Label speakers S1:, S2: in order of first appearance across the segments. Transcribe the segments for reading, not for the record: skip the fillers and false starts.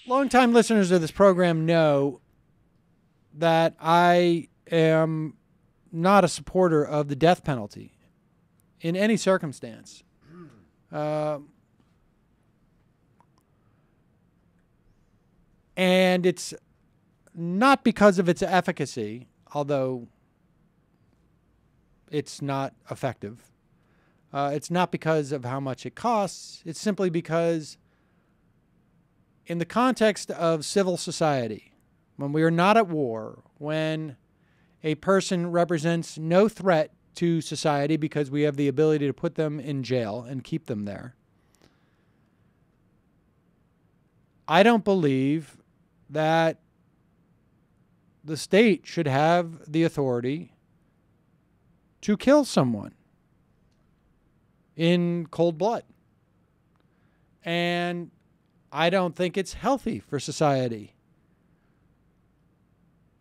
S1: longtime listeners of this program know that I am not a supporter of the death penalty in any circumstance. And it's not because of its efficacy, although it's not effective. It's not because of how much it costs. It's simply because in the context of civil society, when we are not at war, when a person represents no threat to society because we have the ability to put them in jail and keep them there, I don't believe that the state should have the authority to kill someone in cold blood. And I don't think it's healthy for society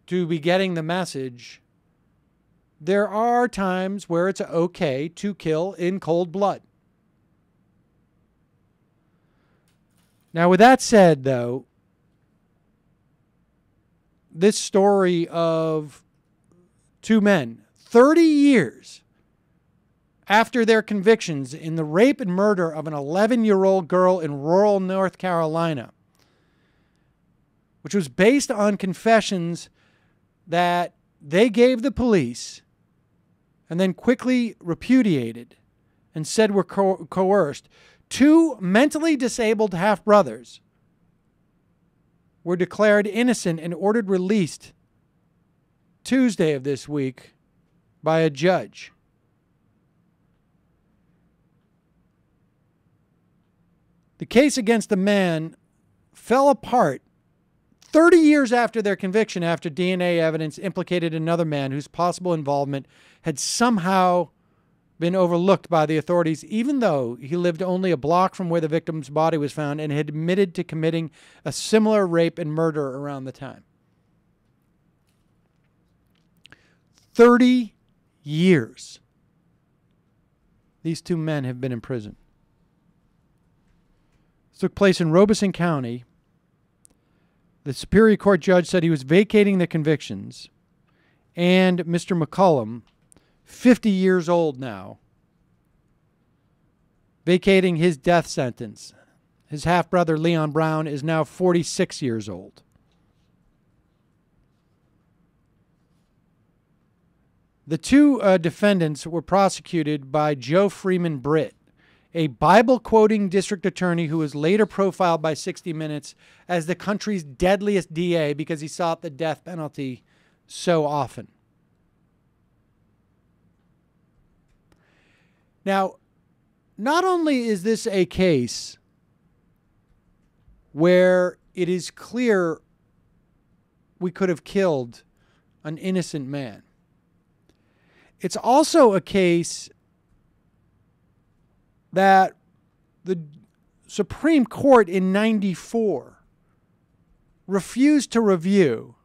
S1: to be getting the message there are times where it's okay to kill in cold blood. Now, with that said, though, this story of two men, 30 years after their convictions in the rape and murder of an 11-year-old girl in rural North Carolina, which was based on confessions that they gave the police and then quickly repudiated and said were coerced. Two mentally disabled half-brothers were declared innocent and ordered released Tuesday of this week by a judge. The case against the man fell apart 30 years after their conviction, after DNA evidence implicated another man whose possible involvement had somehow been overlooked by the authorities, even though he lived only a block from where the victim's body was found and had admitted to committing a similar rape and murder around the time. 30 years. These two men have been in prison. This took place in Robeson County. The Superior Court judge said he was vacating the convictions, and Mr. McCollum, 50 years old now, vacating his death sentence. His half-brother, Leon Brown, is now 46 years old. The two defendants were prosecuted by Joe Freeman Britt, a Bible-quoting district attorney who was later profiled by 60 Minutes as the country's deadliest DA because he sought the death penalty so often. Now, not only is this a case where it is clear we could have killed an innocent man, it's also a case that the Supreme Court in '94 refused to review,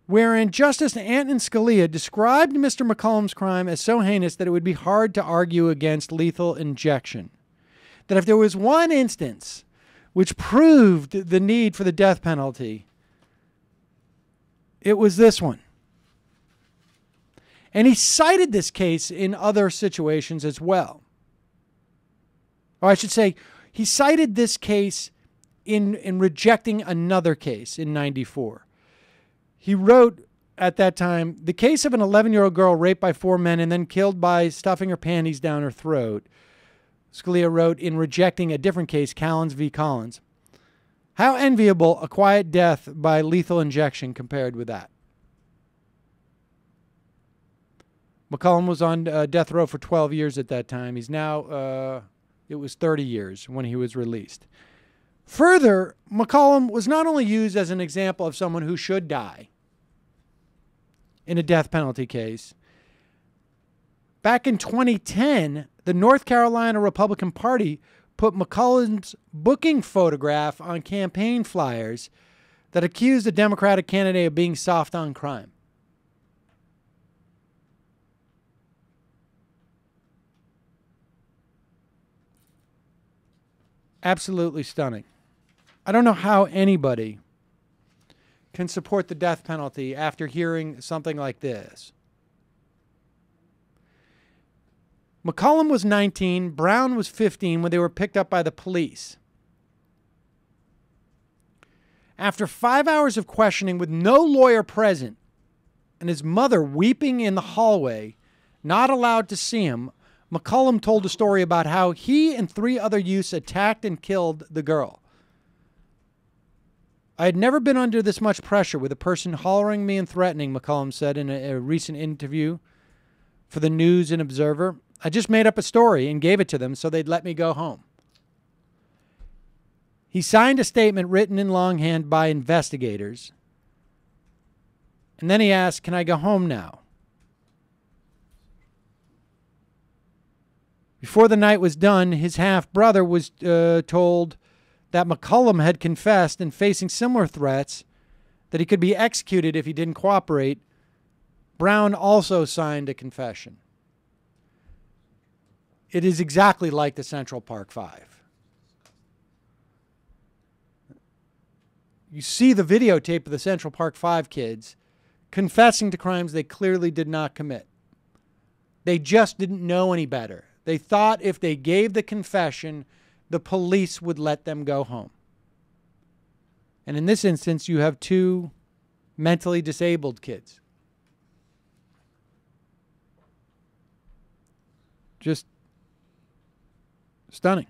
S1: wherein Justice Antonin Scalia described Mr. McCollum's crime as so heinous that it would be hard to argue against lethal injection. That if there was one instance which proved the need for the death penalty, it was this one. And he cited this case in other situations as well. Or I should say, he cited this case in rejecting another case in '94. He wrote at that time, the case of an 11-year-old girl raped by four men and then killed by stuffing her panties down her throat. Scalia wrote in rejecting a different case, Collins v. Collins. How enviable a quiet death by lethal injection compared with that. McCollum was on death row for 12 years at that time. He's now, it was 30 years when he was released. Further, McCollum was not only used as an example of someone who should die in a death penalty case. Back in 2010, the North Carolina Republican Party put McCollum's booking photograph on campaign flyers that accused the Democratic candidate of being soft on crime. Absolutely stunning. I don't know how anybody can support the death penalty after hearing something like this. McCollum was 19, Brown was 15 when they were picked up by the police. After 5 hours of questioning with no lawyer present and his mother weeping in the hallway, not allowed to see him, McCollum told a story about how he and 3 other youths attacked and killed the girl. I had never been under this much pressure with a person hollering me and threatening, McCollum said in a recent interview for the News and Observer. I just made up a story and gave it to them so they'd let me go home. He signed a statement written in longhand by investigators. And then he asked, "Can I go home now?" Before the night was done, his half-brother was told that McCollum had confessed and facing similar threats, that he could be executed if he didn't cooperate. Brown also signed a confession. It is exactly like the Central Park Five. You see the videotape of the Central Park Five kids confessing to crimes they clearly did not commit. They just didn't know any better. They thought if they gave the confession, the police would let them go home. And in this instance, you have 2 mentally disabled kids. Just stunning.